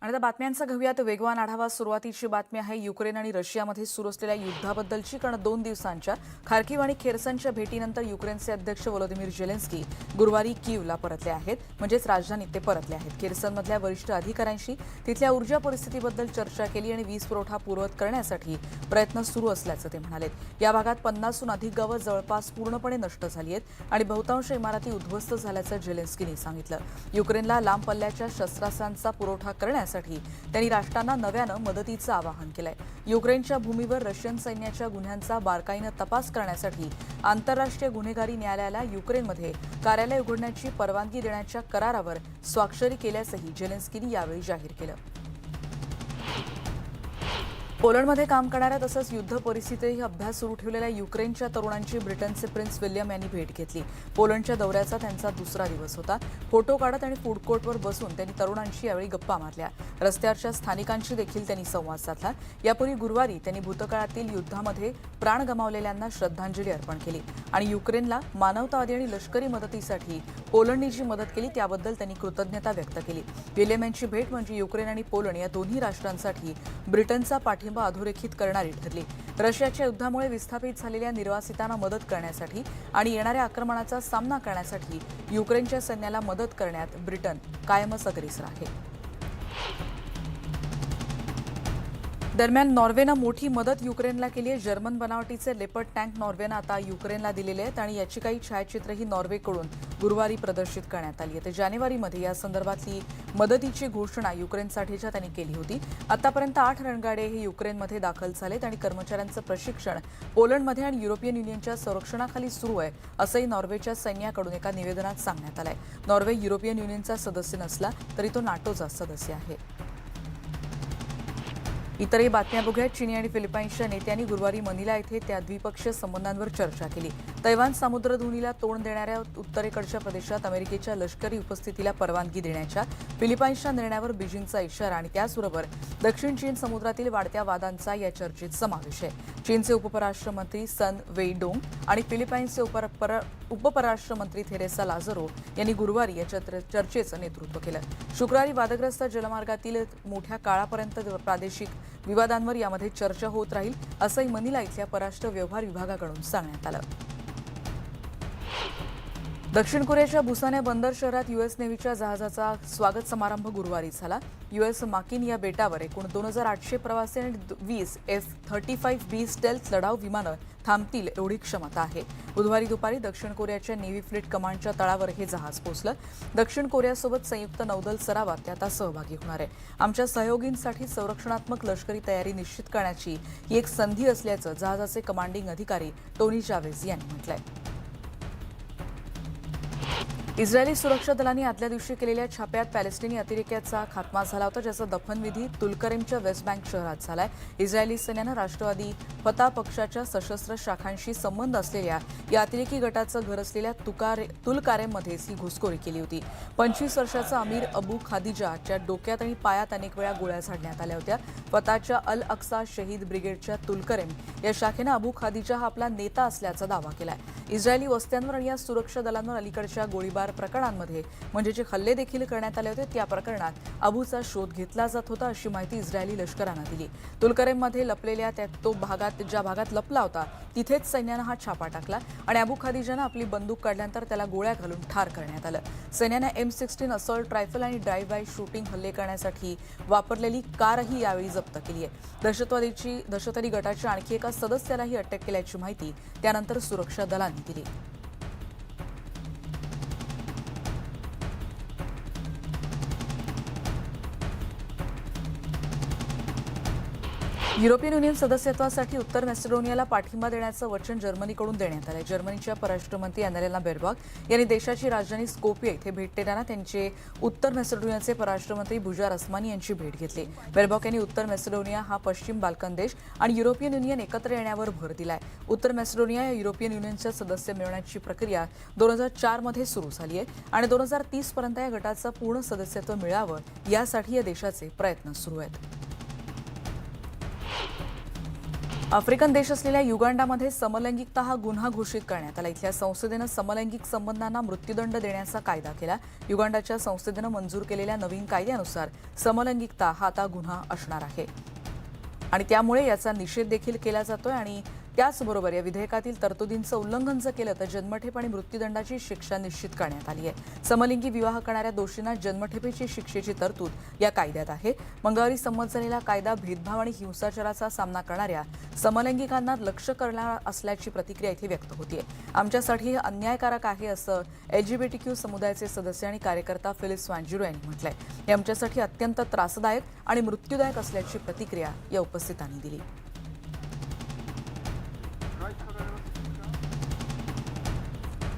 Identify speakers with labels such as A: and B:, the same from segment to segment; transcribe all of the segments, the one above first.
A: आणि आता बातम्यांचा घेऊयात वेगवान आढावा. सुरुवातीची बातमी आहे युक्रेन आणि रशियामध्ये सुरू असलेल्या युद्धाबद्दलची. कारण 2 दिवसांच्या खार्किव्ह आणि खेर्सनच्या भेटीनंतर युक्रेनचे अध्यक्ष व्लोदिमीर झेलेन्स्की गुरुवारी कीवला परतले आहेत, म्हणजेच राजधानीत ते परतले आहेत. खेर्सनमधल्या वरिष्ठ अधिकाऱ्यांशी तिथल्या ऊर्जा परिस्थितीबद्दल चर्चा केली आणि वीज पुरवठा पूर्ववत करण्यासाठी प्रयत्न सुरू असल्याचं ते म्हणाले. या भागात 50हून अधिक गावं जवळपास पूर्णपणे नष्ट झाली आहेत आणि बहुतांश इमारती उद्ध्वस्त झाल्याचं झेलेन्स्कींनी सांगितलं. युक्रेनला लांब पल्ल्याच्या शस्त्रास्त्रांचा पुरवठा करण्यासाठी त्यांनी राष्ट्रांना नव्यानं मदतीचं आवाहन केलंय. युक्रेनच्या भूमीवर रशियन सैन्याच्या गुन्ह्यांचा बारकाईनं तपास करण्यासाठी आंतरराष्ट्रीय गुन्हेगारी न्यायालयाला युक्रेनमध्ये कार्यालय उघडण्याची परवानगी देण्याच्या करारावर स्वाक्षरी केल्याचंही झेलेन्स्कींनी यावेळी जाहीर केलं. पोलंडमध्ये काम करणाऱ्या तसंच युद्ध परिस्थितीही अभ्यास सुरू ठेवलेल्या युक्रेनच्या तरुणांची ब्रिटनचे प्रिन्स विल्यम यांनी भेट घेतली. पोलंडच्या दौऱ्याचा त्यांचा दुसरा दिवस होता. फोटो काढत आणि फूड कोर्टवर बसून त्यांनी तरुणांशी यावेळी गप्पा मारल्या. रस्त्यावरच्या स्थानिकांशी देखील त्यांनी संवाद साधला. यापूर्वी गुरुवारी त्यांनी भूतकाळातील युद्धामध्ये प्राण गमावलेल्यांना श्रद्धांजली अर्पण केली आणि युक्रेनला मानवतावादी आणि लष्करी मदतीसाठी पोलंडने जी मदत केली त्याबद्दल त्यांनी कृतज्ञता व्यक्त केली. विल्यम यांची भेट म्हणजे युक्रेन आणि पोलंड या दोन्ही राष्ट्रांसाठी ब्रिटनचा पाठिंबा अधोरेखित करणारी ठरली. रशियाच्या युद्धामुळे विस्थापित झालेल्या निर्वासितांना मदत करण्यासाठी आणि येणाऱ्या आक्रमणाचा सामना करण्यासाठी युक्रेनच्या सैन्याला मदत करण्यात ब्रिटन कायमच अग्रेसर आहे. दरम्यान नॉर्वेनं मोठी मदत युक्रेनला केली आहे. जर्मन बनावटीचे लेपर्ड टँक नॉर्वेनं आता युक्रेनला दिलेले आहेत आणि याची काही छायाचित्रही नॉर्वेकडून गुरुवारी प्रदर्शित करण्यात आली आहे. जानेवारीमध्ये या संदर्भातली मदतीची घोषणा युक्रेनसाठीच्या त्यांनी केली होती. आतापर्यंत 8 रणगाडे हे युक्रेनमध्ये दाखल झालेत आणि कर्मचाऱ्यांचं प्रशिक्षण पोलंडमध्ये आणि युरोपियन युनियनच्या संरक्षणाखाली सुरू आहे, असंही नॉर्वेच्या सैन्याकडून एका निवेदनात सांगण्यात आलंय. नॉर्वे युरोपियन युनियनचा सदस्य नसला तरी तो नाटोचा सदस्य आहे. इतरही बातम्या बघूयात. चीनी आणि फिलिपाईन्सच्या नेत्यांनी गुरुवारी मनिला येथे त्या द्विपक्षीय संबंधांवर चर्चा केली. तैवान सामुद्रधुनीला तोंड देणाऱ्या उत्तरेकडच्या प्रदेशात अमेरिकेच्या लष्करी उपस्थितीला परवानगी देण्याच्या फिलिपाईन्सच्या निर्णयावर बीजिंगचा इशारा आणि त्याचबरोबर दक्षिण चीन समुद्रातील वाढत्या वादांचा या चर्चेत समावेश आहे. चीनचे उपपराष्ट्रमंत्री सन वेईडोंग आणि फिलिपाईन्सचे उपपराष्ट्र मंत्री थेरेसा लाझारो यांनी गुरुवारी या चर्चेचं नेतृत्व केलं. शुक्रवारी वादग्रस्त जलमार्गातील मोठ्या काळापर्यंत प्रादेशिक विवादांवर यामध्ये चर्चा होत राहील, असंही मनिला इथल्या परराष्ट्र व्यवहार विभागाकडून सांगण्यात आलं. दक्षिण कोरियाच्या बुसान या बंदर शहरात युएस नेव्हीच्या जहाजाचा स्वागत समारंभ गुरुवारी झाला. युएस माकिन या बेटावर एकूण 2800 प्रवासी आणि 20 F-35B स्टेल्थ लढाऊ विमानं थांबतील एवढी क्षमता आहे. बुधवारी दुपारी दक्षिण कोरियाच्या नेव्ही फ्लीट कमांडच्या तळावर हे जहाज पोहोचलं. दक्षिण कोरियासोबत संयुक्त नौदल सरावात ते आता सहभागी होणार आहे. आमच्या सहयोगींसाठी संरक्षणात्मक लष्करी तयारी निश्चित करण्याची ही एक संधी असल्याचं जहाजाचे कमांडिंग अधिकारी टोनी चावेज यांनी म्हटलंय. इस्रायली सुरक्षा दलांनी आदल्या दिवशी केलेल्या छाप्यात पॅलेस्टिनी अतिरेक्याचा खात्मा झाला होता, ज्याचा दफनविधी तुलकरेमच्या वेस्ट बँक शहरात झालाय. इस्रायली सैन्यानं राष्ट्रवादी फता पक्षाच्या सशस्त्र शाखांशी संबंध असलेल्या या अतिरेकी गटाचं घर असलेल्या तुलकारेममध्येच ही घुसखोरी केली होती. 25 वर्षाचा अमीर अबू खादिजाच्या डोक्यात आणि पायात अनेक वेळा गोळ्या झाडण्यात आल्या होत्या. फताच्या अल अक्सा शहीद ब्रिगेडच्या तुलकरेम या शाखेनं अबू खादिजा हा आपला नेता असल्याचा दावा केलाय. इस्रायली वस्त्यांवर आणि या सुरक्षा दलांवर अलीकडच्या गोळीबार प्रकरणांमध्ये म्हणजे जे हल्ले देखील करण्यात आले होते त्या प्रकरणात अबूचा शोध घेतला जात होता, अशी माहिती इस्रायली लष्करानं दिली. तुलकरेममध्ये लपलेल्या ज्या भागात लपला होता तिथेच सैन्यानं हा छापा टाकला आणि अबू खादिजानं आपली बंदूक काढल्यानंतर त्याला गोळ्या घालून ठार करण्यात आलं. सैन्यानं M16 असॉल्ट रायफल आणि ड्राईव्ह बाय शूटिंग हल्ले करण्यासाठी वापरलेली कारही यावेळी जप्त केली आहे. दहशतवादी गटाच्या आणखी एका सदस्यालाही अटक केल्याची माहिती त्यानंतर सुरक्षा दलांनी दिली. युरोपियन युनियन सदस्यत्वासाठी उत्तर मॅसेडोनियाला पाठिंबा देण्याचं वचन जर्मनीकडून देण्यात आलं. जर्मनीच्या परराष्ट्रमंत्री अॅनालेना बेरबॉक यांनी देशाची राजधानी स्कोपिये येथे भेट देताना त्यांचे उत्तर मॅसेडोनियाचे परराष्ट्रमंत्री बुजार अस्मानी यांची भेट घेतली. बेरबॉक यांनी उत्तर मॅसेडोनिया हा पश्चिम बाल्कन देश आणि युरोपियन युनियन एकत्र येण्यावर भर दिलाय. उत्तर मॅसेडोनिया या युरोपियन युनियनच्या सदस्य मिळवण्याची प्रक्रिया 2004 मध्ये सुरू झाली आहे आणि 2030 पर्यंत या गटाचं पूर्ण सदस्यत्व मिळावं यासाठी या देशाचे प्रयत्न सुरू आहेत. आफ्रिकन देश असलेल्या युगांडामध्ये समलैंगिकता हा गुन्हा घोषित करण्यात आला. इथल्या संसदेनं समलैंगिक संबंधांना मृत्यूदंड देण्याचा कायदा केला. युगांडाच्या संसदेनं मंजूर केलेल्या नवीन कायद्यानुसार समलैंगिकता हा आता गुन्हा असणार आहे आणि त्यामुळे याचा निषेध देखील केला जातोय. आणि त्याचबरोबर या विधेयकातील तरतुदींचं उल्लंघन जर केलं तर जन्मठेप आणि मृत्यूदंडाची शिक्षा निश्चित करण्यात आली आहे. समलिंगी विवाह करणाऱ्या दोषींना जन्मठेपेची शिक्षेची तरतूद या कायद्यात आहे. मंगळवारी संमत झालेला कायदा भेदभाव आणि हिंसाचाराचा सामना करणाऱ्या समलैंगिकांना लक्ष्य करणार असल्याची प्रतिक्रिया इथे व्यक्त होतीये. आमच्यासाठी हे अन्यायकारक आहे असं LGBTQ समुदायाचे सदस्य आणि कार्यकर्ता फिलिस वांजिरो यांनी म्हटलंय. हे आमच्यासाठी अत्यंत त्रासदायक आणि मृत्यूदायक असल्याची प्रतिक्रिया या उपस्थितांनी दिली.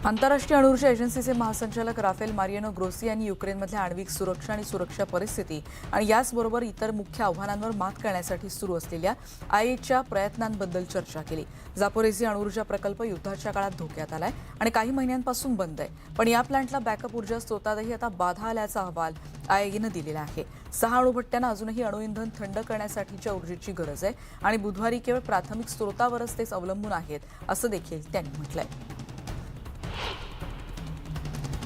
A: आंतरराष्ट्रीय अणुऊर्जा एजन्सीचे महासंचालक राफेल मारियानो ग्रोसी यांनी युक्रेनमधल्या आण्विक सुरक्षा आणि सुरक्षा परिस्थिती आणि याचबरोबर इतर मुख्य आव्हानांवर मात करण्यासाठी सुरू असलेल्या IAEAच्या प्रयत्नांबद्दल चर्चा केली. जापोरेझिया अणुऊर्जा प्रकल्प युद्धाच्या काळात धोक्यात आलाय आणि काही महिन्यांपासून बंद आहे, पण या प्लांटला बॅकअप ऊर्जा स्रोतातही आता बाधा आल्याचा अहवाल IAEAनं दिलेला आहे. 6 अणुभट्ट्यांना अजूनही अणुइंधन थंड करण्यासाठीच्या ऊर्जेची गरज आहे आणि बुधवारी केवळ प्राथमिक स्रोतावरच तेच अवलंबून आहेत असं देखील त्यांनी म्हटलंय.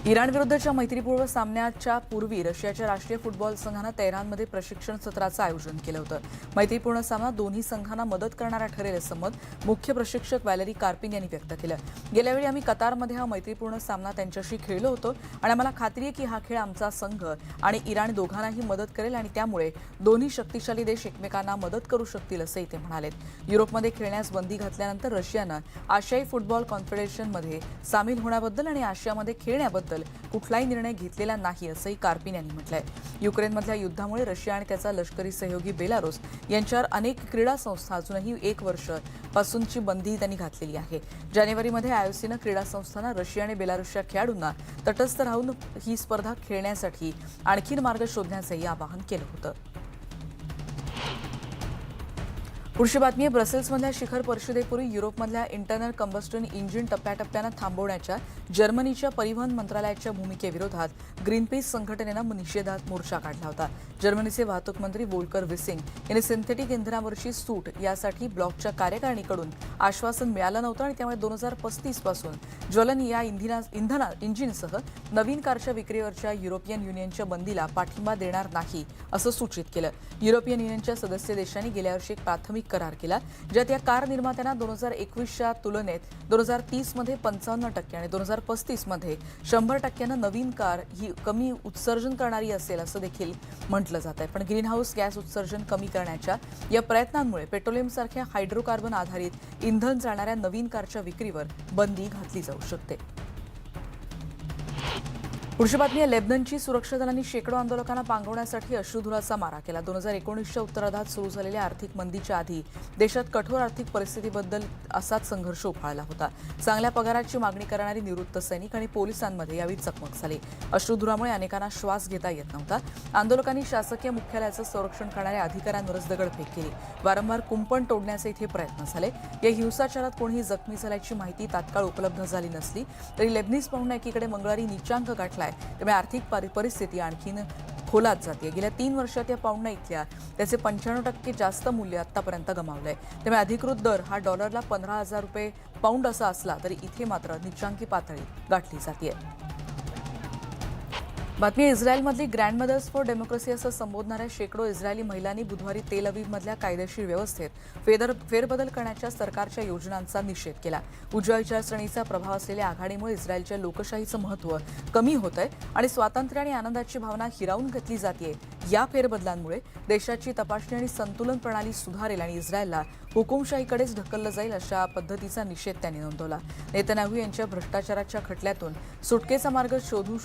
A: इराणविरुद्धच्या मैत्रीपूर्व सामन्याच्या पूर्वी रशियाच्या राष्ट्रीय फुटबॉल संघानं तेहरानमध्ये प्रशिक्षण सत्राचं आयोजन केलं होतं. मैत्रीपूर्ण सामना दोन्ही संघांना मदत करणारा ठरेल असं मत मुख्य प्रशिक्षक वॅलरी कार्पिन यांनी व्यक्त केलं. गेल्यावेळी आम्ही कतारमध्ये हा मैत्रीपूर्ण सामना त्यांच्याशी खेळलो होतो आणि आम्हाला खात्री आहे की हा खेळ आमचा संघ आणि इराण दोघांनाही मदत करेल आणि त्यामुळे दोन्ही शक्तिशाली देश एकमेकांना मदत करू शकतील असंही ते म्हणालेत. युरोपमध्ये खेळण्यास बंदी घातल्यानंतर रशियानं आशियाई फुटबॉल कॉन्फेडरेशनमध्ये सामील होण्याबद्दल आणि आशियामध्ये खेळण्याबद्दल कुठलाही निर्णय घेतलेला नाही असंही कार्पिन यांनी म्हटलंय. युक्रेनमधल्या युद्धामुळे रशिया आणि त्याचा लष्करी सहयोगी बेलारूस यांच्यावर अनेक क्रीडा संस्था अजूनही 1 वर्ष पासूनची बंदी त्यांनी घातलेली आहे. जानेवारीमध्ये IOCनं क्रीडा संस्थांना रशिया आणि बेलारूसच्या खेळाडूंना तटस्थ राहून ही स्पर्धा खेळण्यासाठी आणखीन मार्ग शोधण्याचंही आवाहन केलं होतं. पुढची बातमी आहे. ब्रसेल्समधल्या शिखर परिषदेपूर्वी युरोपमधल्या इंटरनल कंबस्टन इंजिन टप्प्याटप्प्यानं थांबवण्याच्या जर्मनीच्या परिवहन मंत्रालयाच्या भूमिकेविरोधात ग्रीनपीस संघटनेनं निषेधात मोर्चा काढला होता. जर्मनीचे वाहतूक मंत्री वोल्कर विसिंग यांनी सिंथेटिक इंधनावरची सूट यासाठी ब्लॉकच्या कार्यकारिणीकडून आश्वासन मिळालं नव्हतं आणि त्यामुळे 2035 पासून ज्वलन या इंजिनसह नवीन कारच्या विक्रीवरच्या युरोपियन युनियनच्या बंदीला पाठिंबा देणार नाही असं सूचित केलं. युरोपियन युनियनच्या सदस्य देशांनी गेल्या वर्षी एक प्राथमिक करार केला ज्यात या कार निर्मात्यांना 2021च्या तुलनेत 2030 मध्ये 55% आणि 2035 मध्ये 100% नवीन कार ही कमी उत्सर्जन करणारी असेल असं देखील म्हटलं जात आहे. पण ग्रीनहाऊस गॅस उत्सर्जन कमी करण्याच्या या प्रयत्नांमुळे पेट्रोलियमसारख्या हायड्रोकार्बन आधारित इंधन जाणाऱ्या नवीन कारच्या विक्रीवर बंदी घातली जाऊ शकते. पुढची बातमी आहे. लेबननची सुरक्षा दलांनी शेकडो आंदोलकांना पांगवण्यासाठी अश्रुधुराचा मारा केला. 2019च्या उत्तरार्धात सुरू झालेल्या आर्थिक मंदीच्या आधी देशात कठोर आर्थिक परिस्थितीबद्दल असाच संघर्ष उफाळला होता. चांगल्या पगाराची मागणी करणारी निवृत्त सैनिक आणि पोलिसांमध्ये यावेळी चकमक झाली. अश्रुधुरामुळे अनेकांना श्वास घेता येत नव्हता. आंदोलकांनी शासकीय मुख्यालयाचं संरक्षण करणाऱ्या अधिकाऱ्यांवरच दगडफेक केली. वारंवार कुंपण तोडण्याचे इथे प्रयत्न झाले. या हिंसाचारात कोणीही जखमी झाल्याची माहिती तात्काळ उपलब्ध झाली नसली तरी लेबनीज पाहुणा एकीकडे मंगळवारी नीचांक गाठला. त्यामुळे आर्थिक परिस्थिती आणखीन खोलात जाते. गेल्या 3 वर्षात या पाऊंडनं इथल्या त्याचे 95% जास्त मूल्य आतापर्यंत गमावलंय. त्यामुळे अधिकृत दर हा डॉलरला 15,000 रुपये पाऊंड असा असला तरी इथे मात्र नीचांकी पातळी गाठली जाते. बातमी इस्रायलमधली ग्रँडमदर्स फॉर डेमोक्रेसी असं संबोधणाऱ्या शेकडो इस्रायली महिलांनी बुधवारी तेल अवीवमधल्या कायदेशीर व्यवस्थेत फेरबदल करण्याच्या सरकारच्या योजनांचा निषेध केला. उजव्या विचारसरणीचा प्रभाव असलेल्या आघाडीमुळे इस्रायलच्या लोकशाहीचं महत्त्व कमी होत आहे आणि स्वातंत्र्य आणि आनंदाची भावना हिरावून घेतली जाते. या फेरबदलांमुळे देशाची तपासणी आणि संतुलन प्रणाली सुधारेल आणि इस्रायलला हुकुमशाहीकडेच ढकललं जाईल अशा पद्धतीचा निषेध त्यांनी नोंदवला. नेतन्याहू यांच्या भ्रष्टाचाराच्या खटल्यातून सुटकेचा मार्ग शोधू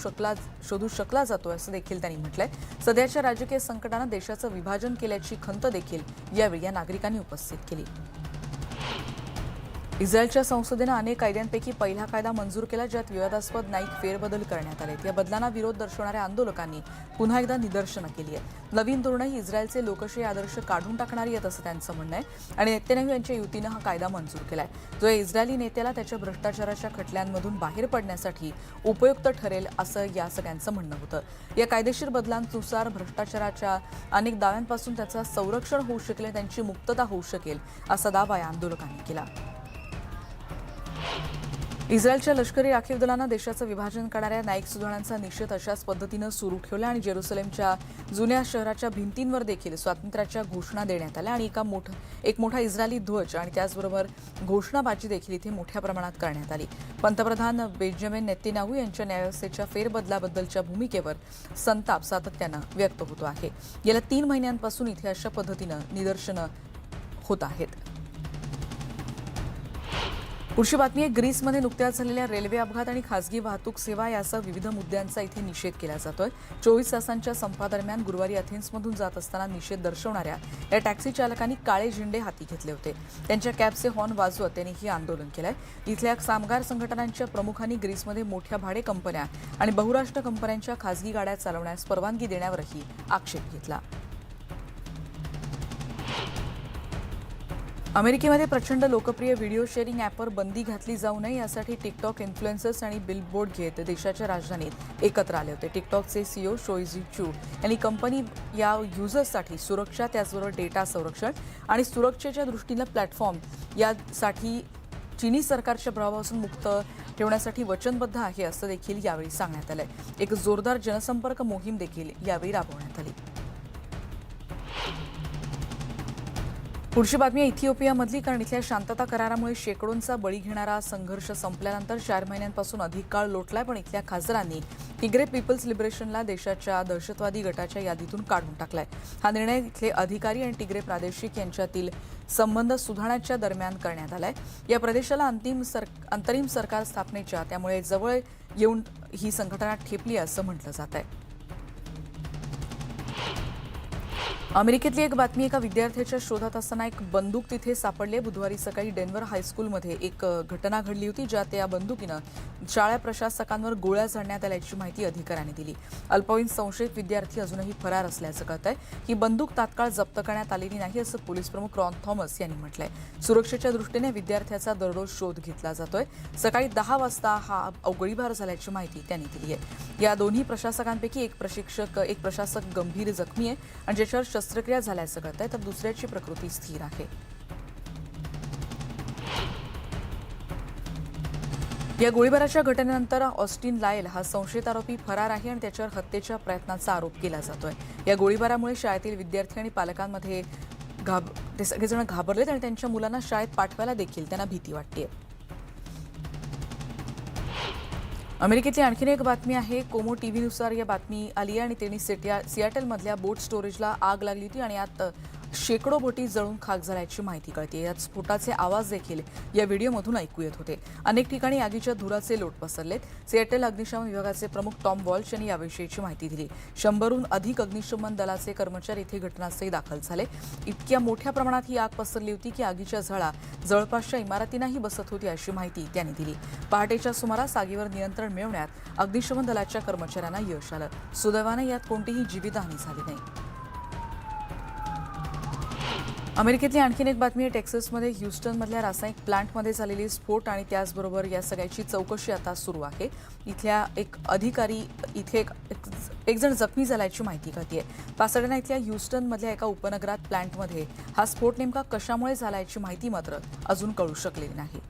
A: शकला जातोय असं देखील त्यांनी म्हटलंय. सध्याच्या राजकीय संकटानं देशाचं विभाजन केल्याची खंत देखील यावेळी या नागरिकांनी उपस्थित केली. इस्रायलच्या संसदेनं अनेक कायद्यांपैकी पहिला कायदा मंजूर केला, ज्यात विवादास्पद न्यायिक फेरबदल करण्यात आले. या बदलांना विरोध दर्शवणाऱ्या आंदोलकांनी पुन्हा एकदा निदर्शनं केली आहेत. नवीन धोरणं ही इस्रायलचे लोकशाही आदर्श काढून टाकणारी आहेत असं त्यांचं म्हणणं आहे. आणि नेतन्याहू यांच्या युतीनं हा कायदा मंजूर केलाय, जो या इस्रायली नेत्याला त्याच्या भ्रष्टाचाराच्या खटल्यांमधून बाहेर पडण्यासाठी उपयुक्त ठरेल असं या सगळ्यांचं म्हणणं होतं. या कायदेशीर बदलांनुसार भ्रष्टाचाराच्या अनेक दाव्यांपासून त्याचं संरक्षण होऊ शकेल, त्यांची मुक्तता होऊ शकेल असा दावा या आंदोलकांनी केला. इस्रायलच्या लष्करी राखीव दलानं देशाचं विभाजन करणाऱ्या न्यायिक सुधारणांचा निषेध अशाच पद्धतीनं सुरू ठेवला आणि जेरुसलेमच्या जुन्या शहराच्या भिंतींवर देखील स्वातंत्र्याच्या घोषणा देण्यात आल्या आणि एक मोठा इस्रायली ध्वज आणि त्याचबरोबर घोषणाबाजी देखील इथे मोठ्या प्रमाणात करण्यात आली. पंतप्रधान बेंजामिन नेतन्याहू यांच्या न्यायव्यवस्थेच्या फेरबदलाबद्दलच्या भूमिकेवर संताप सातत्यानं व्यक्त होतो आहे. गेल्या 3 महिन्यांपासून इथे अशा पद्धतीनं निदर्शनं होत आहेत. पुढची बातमी आहे. ग्रीसमध्ये नुकत्याच झालेल्या रेल्वे अपघात आणि खासगी वाहतूक सेवा यासह विविध मुद्द्यांचा इथे निषेध केला जातोय. 24 तासांच्या संपादरम्यान गुरुवारी अथेन्समधून जात असताना निषेध दर्शवणाऱ्या या टॅक्सी चालकांनी काळे झेंडे हाती घेतले होते. त्यांच्या कॅबचे हॉर्न वाजवत त्यांनी हे आंदोलन केलंय. इथल्या कामगार संघटनांच्या प्रमुखांनी ग्रीसमध्ये मोठ्या भाडे कंपन्या आणि बहुराष्ट्र कंपन्यांच्या खासगी गाड्या चालवण्यास परवानगी देण्यावरही आक्षेप घेतला. अमेरिकेमध्ये प्रचंड लोकप्रिय व्हिडिओ शेअरिंग ॲपवर बंदी घातली जाऊ नये यासाठी टिकटॉक इन्फ्लुएन्सर्स आणि बिलबोर्ड घेत देशाच्या राजधानीत एकत्र आले होते. टिकटॉकचे सीईओ शोइझी चू यांनी कंपनी या युजर्ससाठी सुरक्षा, त्याचबरोबर डेटा संरक्षण आणि सुरक्षेच्या दृष्टीनं प्लॅटफॉर्म यासाठी चीनी सरकारच्या प्रभावापासून मुक्त ठेवण्यासाठी वचनबद्ध आहे असं देखील यावेळी सांगण्यात आलंय. एक जोरदार जनसंपर्क मोहीम देखील यावेळी राबवण्यात आली. पुढची बातमी इथिओपियामधली, कारण इथल्या शांतता करारामुळे शेकडोंचा बळी घेणारा संघर्ष संपल्यानंतर 4 महिन्यांपासून अधिक काळ लोटलाय. पण इथल्या खासदारांनी तिग्रे पीपल्स लिबरेशनला देशाच्या दहशतवादी गटाच्या यादीतून काढून टाकलाय. हा निर्णय इथले अधिकारी आणि तिग्रे प्रादेशिक यांच्यातील संबंध सुधारण्याच्या दरम्यान करण्यात आलाय. या प्रदेशाला अंतरिम सरकार स्थापनेच्या त्यामुळे जवळ येऊन ही संघटना ठेपली असं म्हटलं जात आहे. अमेरिकेतली एक बातमी. एका विद्यार्थ्याच्या शोधात असताना एक बंदूक तिथे सापडले. बुधवारी सकाळी डेन्व्हर हायस्कूलमध्ये एक घटना घडली होती, ज्यात या बंदुकीनं शाळा प्रशासकांवर गोळ्या झाडण्यात आल्याची माहिती अधिकाऱ्यांनी दिली. अल्पवयीन संशयित विद्यार्थी अजूनही फरार असल्याचं कळतंय. ही बंदूक तात्काळ जप्त करण्यात आलेली नाही असं पोलीस प्रमुख रॉन थॉमस यांनी म्हटलंय. सुरक्षेच्या दृष्टीने विद्यार्थ्याचा दररोज शोध घेतला जातोय. सकाळी 10 वाजता हा गोळीबार झाल्याची माहिती त्यांनी दिली आहे. या दोन्ही प्रशासकांपैकी एक प्रशासक गंभीर जखमी आहे आणि ज्याच्यावर शस्त्रक्रिया झाल्याचं कळतंय, तर दुसऱ्याची प्रकृती स्थिर आहे. या गोळीबाराच्या घटनेनंतर ऑस्टिन लायल हा संशयित आरोपी फरार आहे आणि त्याच्यावर हत्येच्या प्रयत्नाचा आरोप केला जातोय. या गोळीबारामुळे शाळेतील विद्यार्थी आणि पालकांमध्ये ते सगळेजण घाबरलेत आणि त्यांच्या मुलांना शाळेत पाठवायला देखील त्यांना भीती वाटतेय. अमेरिकेतली आणखीन एक बातमी आहे. कोमो टीव्हीनुसार या बातमी आली आहे आणि त्यांनी सियाटलमधल्या बोट स्टोरेजला आग लागली होती आणि यात शेकडो बोटी जळून खाक झाल्याची माहिती कळते. यात स्फोटाचे आवाज देखील या व्हिडिओमधून ऐकू येत होते. अनेक ठिकाणी आगीच्या धुराचे लोट पसरलेत. सियाटल अग्निशमन विभागाचे प्रमुख टॉम वॉल्श यांनी याविषयीची माहिती दिली. 100हून अधिक अग्निशमन दलाचे कर्मचारी इथे घटनास्थळी दाखल झाले. इतक्या मोठ्या प्रमाणात ही आग पसरली होती की आगीच्या झळा जवळपासच्या इमारतींनाही बसत होती अशी माहिती त्यांनी दिली. पहाटेच्या सुमारास आगीवर नियंत्रण मिळवण्यात अग्निशमन दलाच्या कर्मचाऱ्यांना यश आलं. सुदैवाने यात कोणतीही जीवितहानी झाली नाही. अमेरिकेतली आणखीन एक बातमी आहे. टेक्सासमध्ये ह्युस्टनमधल्या रासायनिक प्लांटमध्ये झालेली स्फोट आणि त्याचबरोबर या सगळ्याची चौकशी आता सुरू आहे. इथल्या एक अधिकारी एक जण जखमी झाल्याची माहिती कळतेय. पासडेना इथल्या ह्युस्टनमधल्या एका उपनगरात प्लांटमध्ये हा स्फोट नेमका कशामुळे झाला याची माहिती मात्र अजून कळू शकलेली नाही.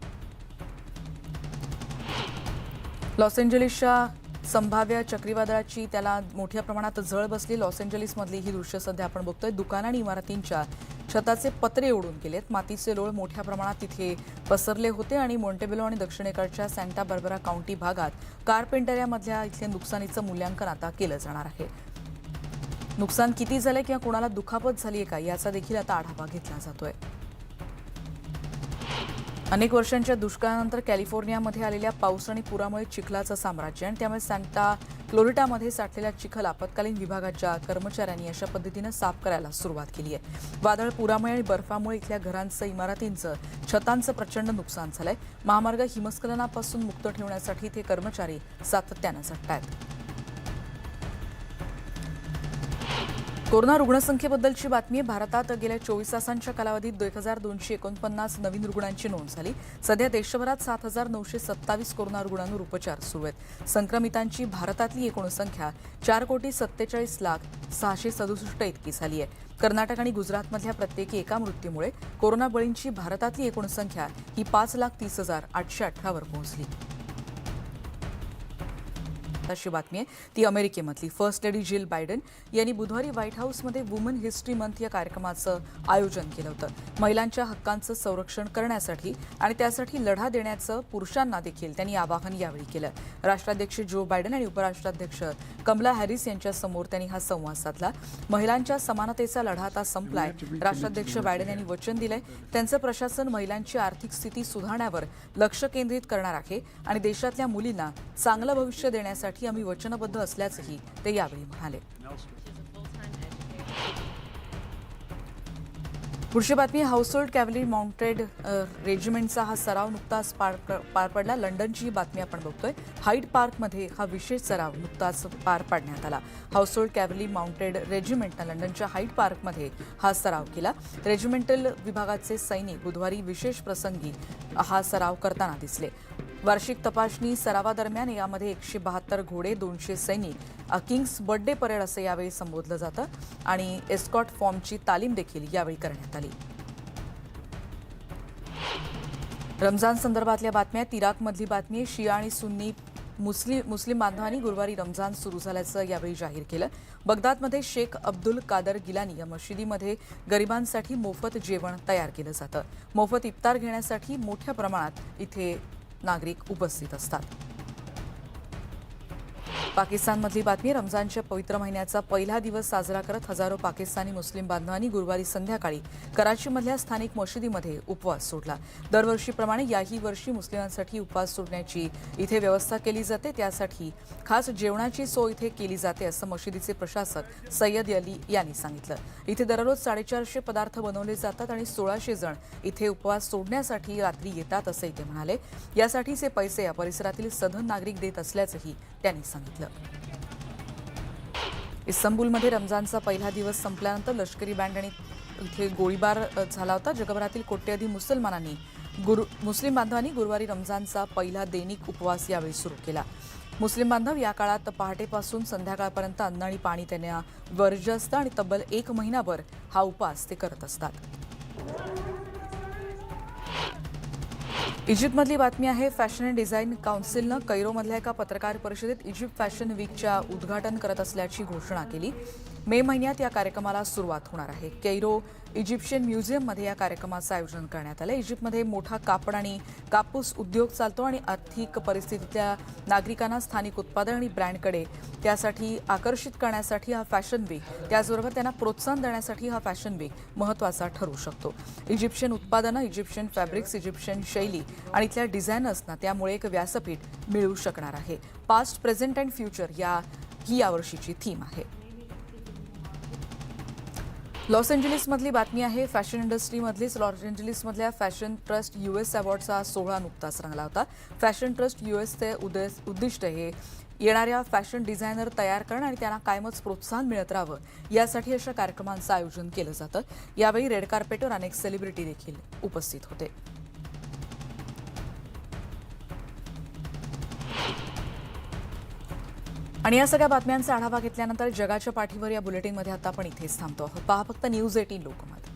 A: लॉस एंजलिसच्या संभाव्य चक्रीवादळाची त्याला मोठ्या प्रमाणात झळ बसली. लॉस एंजलिसमधली ही दृश्य सध्या आपण बघतोय. दुकानं आणि इमारतींच्या छताचे पत्रे उडून गेलेत. मातीचे लोळ मोठ्या प्रमाणात तिथे पसरले होते आणि मोंटेबेलो आणि दक्षिणेकडच्या सॅन्टा बार्बरा काउंटी भागात कारपेंटरियामधल्या इथल्या नुकसानीचं मूल्यांकन आता केलं जाणार आहे. नुकसान किती झालंय किंवा कोणाला दुखापत झाली आहे का याचा देखील आता आढावा घेतला जातोय. अनेक वर्षांच्या दुष्काळानंतर कॅलिफोर्नियामध्ये आलेल्या पाऊस आणि पुरामुळे चिखलाचं साम्राज्य आणि त्यामुळे सांता क्लोरिटामध्ये साठलेला चिखल आपत्कालीन विभागाच्या कर्मचाऱ्यांनी अशा पद्धतीनं साफ करायला सुरुवात केली आहे. वादळ पुरामुळे आणि बर्फामुळे इथल्या घरांचं, इमारतींचं, छतांचं प्रचंड नुकसान झालंय. महामार्ग हिमस्खलनापासून मुक्त ठेवण्यासाठी ते कर्मचारी सातत्यानं झटतायत. कोरोना रुग्णसंख्येबद्दलची बातमी. भारतात गेल्या 24 तासांच्या कालावधीत 1249 नवीन रुग्णांची नोंद झाली. सध्या देशभरात 7927 कोरोना रुग्णांवर उपचार सुरू आहेत. संक्रमितांची भारतातली एकूण संख्या 4,47,06,67 इतकी झाली आहे. कर्नाटक आणि गुजरातमधल्या प्रत्येकी एका मृत्यूमुळे कोरोना बळींची भारतातली एकूण संख्या ही 5,30,818 वर पोहोचली. अशी बातमी आहे ती अमेरिकेमधली. फर्स्ट लेडी जिल बायडन यांनी बुधवारी व्हाईट हाऊसमध्ये वुमन हिस्ट्री मंथ या कार्यक्रमाचं आयोजन केलं होतं. महिलांच्या हक्कांचं संरक्षण करण्यासाठी आणि त्यासाठी लढा देण्याचं पुरुषांना देखील त्यांनी आवाहन यावेळी केलं. राष्ट्राध्यक्ष जो बायडन आणि उपराष्ट्राध्यक्ष कमला हॅरिस यांच्यासमोर त्यांनी हा संवाद साधला. महिलांच्या समानतेचा लढा आता संपलाय. राष्ट्राध्यक्ष बायडन यांनी वचन दिलंय त्यांचं प्रशासन महिलांची आर्थिक स्थिती सुधारण्यावर लक्ष केंद्रित करणार आहे आणि देशातल्या मुलींना चांगलं भविष्य देण्यासाठी आम्ही वचनबद्ध असल्याचंही ते यावेळी म्हणाले. पुढची बातमी. हाऊसहोल्ड कॅव्हलरी माउंटेड रेजिमेंटचा हा सराव नुकताच पार पडला. लंडनची ही बातमी आपण बघतोय. हाईड पार्कमध्ये हा विशेष सराव नुकताच पार पाडण्यात आला. हाऊसहोल्ड कॅव्हलरी माउंटेड रेजिमेंटनं लंडनच्या हाईड पार्कमध्ये हा सराव केला. रेजिमेंटल विभागाचे सैनिक बुधवारी विशेष प्रसंगी हा सराव करताना दिसले. वार्षिक तपासणी सरावादरम्यान यामध्ये 172 घोडे, 200 सैनिक, किंग्स बर्थडे परेड असं यावेळी संबोधलं जातं आणि एस्कॉट फॉर्मची तालीम देखील यावेळी करण्यात आली. रमजान संदर्भातल्या बातम्या. इराकमधली बातमी. शिया आणि सुन्नी मुस्लिम बांधवांनी गुरुवारी रमजान सुरू झाल्याचं यावेळी जाहीर केलं. बगदादमध्ये शेख अब्दुल कादर गिलानी या मशिदीमध्ये गरिबांसाठी मोफत जेवण तयार केलं जातं. मोफत इफ्तार घेण्यासाठी मोठ्या प्रमाणात इथे नागरिक उपस्थित असतात. पाकिस्तानमधली बातमी. रमजानच्या पवित्र महिन्याचा पहिला दिवस साजरा करत हजारो पाकिस्तानी मुस्लिम बांधवांनी गुरुवारी संध्याकाळी कराचीमधल्या स्थानिक मशिदीमध्ये उपवास सोडला. दरवर्षीप्रमाणे याही वर्षी मुस्लिमांसाठी उपवास सोडण्याची इथे व्यवस्था केली जाते. त्यासाठी खास जेवणाची सोय इथे केली जाते असं मशिदीचे प्रशासक सय्यद अली यांनी सांगितलं. इथे दररोज 450 पदार्थ बनवले जातात आणि 1600 जण इथे उपवास सोडण्यासाठी रात्री येतात असंही ते म्हणाले. यासाठीचे पैसे या परिसरातील सधन नागरिक देत असल्याचंही त्यांनी सांगितलं. इस्तंबूलमध्ये रमजानचा पहिला दिवस संपल्यानंतर लष्करी बँड आणि इथे गोळीबार झाला होता. जगभरातील कोट्यवधी मुस्लिम बांधवांनी गुरुवारी रमजानचा पहिला दैनिक उपवास यावेळी सुरू केला. मुस्लिम बांधव या काळात पहाटेपासून संध्याकाळपर्यंत अन्न आणि पाणी त्यांना वर्ज्य असतं आणि तब्बल 1 महिनाभर हा उपवास ते करत असतात. इजिप्तमधली बातमी आहे. फॅशन अँड डिझाईन काउन्सिलनं कैरोमधल्या एका पत्रकार परिषदेत इजिप्त फॅशन वीकच्या उद्घाटन करत असल्याची घोषणा केली. मे महिन्यात या कार्यक्रमाला सुरुवात होणार आहे. कैरो इजिप्शियन म्युझियममध्ये या कार्यक्रमाचं आयोजन करण्यात आलं. इजिप्तमध्ये मोठा कापड आणि कापूस उद्योग चालतो आणि आर्थिक परिस्थितीतल्या नागरिकांना स्थानिक उत्पादन आणि ब्रँडकडे त्यासाठी आकर्षित करण्यासाठी हा फॅशन वीक, त्याचबरोबर त्यांना प्रोत्साहन देण्यासाठी हा फॅशन वीक महत्त्वाचा ठरू शकतो. इजिप्शियन उत्पादनं, इजिप्शियन फॅब्रिक्स, इजिप्शियन शैली आणि इथल्या डिझायनर्सना त्यामुळे एक व्यासपीठ मिळू शकणार आहे. पास्ट, प्रेझेंट अँड फ्युचर ही यावर्षीची थीम आहे. लॉस एंजलिसमधली बातमी आहे. फॅशन इंडस्ट्रीमधलीच लॉस एंजलिसमधल्या फॅशन ट्रस्ट US अवॉर्डचा सोहळा नुकताच रंगला होता. फॅशन ट्रस्ट USचे उद्दिष्ट हे येणाऱ्या फॅशन डिझायनर तयार करणं आणि त्यांना कायमच प्रोत्साहन मिळत राहावं यासाठी अशा कार्यक्रमांचं आयोजन केलं जातं. यावेळी रेड कार्पेटवर अनेक सेलिब्रिटी देखील उपस्थित होते. आणि या सगळ्या बातम्यांचा आढावा घेतल्यानंतर जगाच्या पाठीवर या बुलेटिनमध्ये आता आपण इथेच थांबतो आहोत. पहा फक्त न्यूज 18 लोकमत.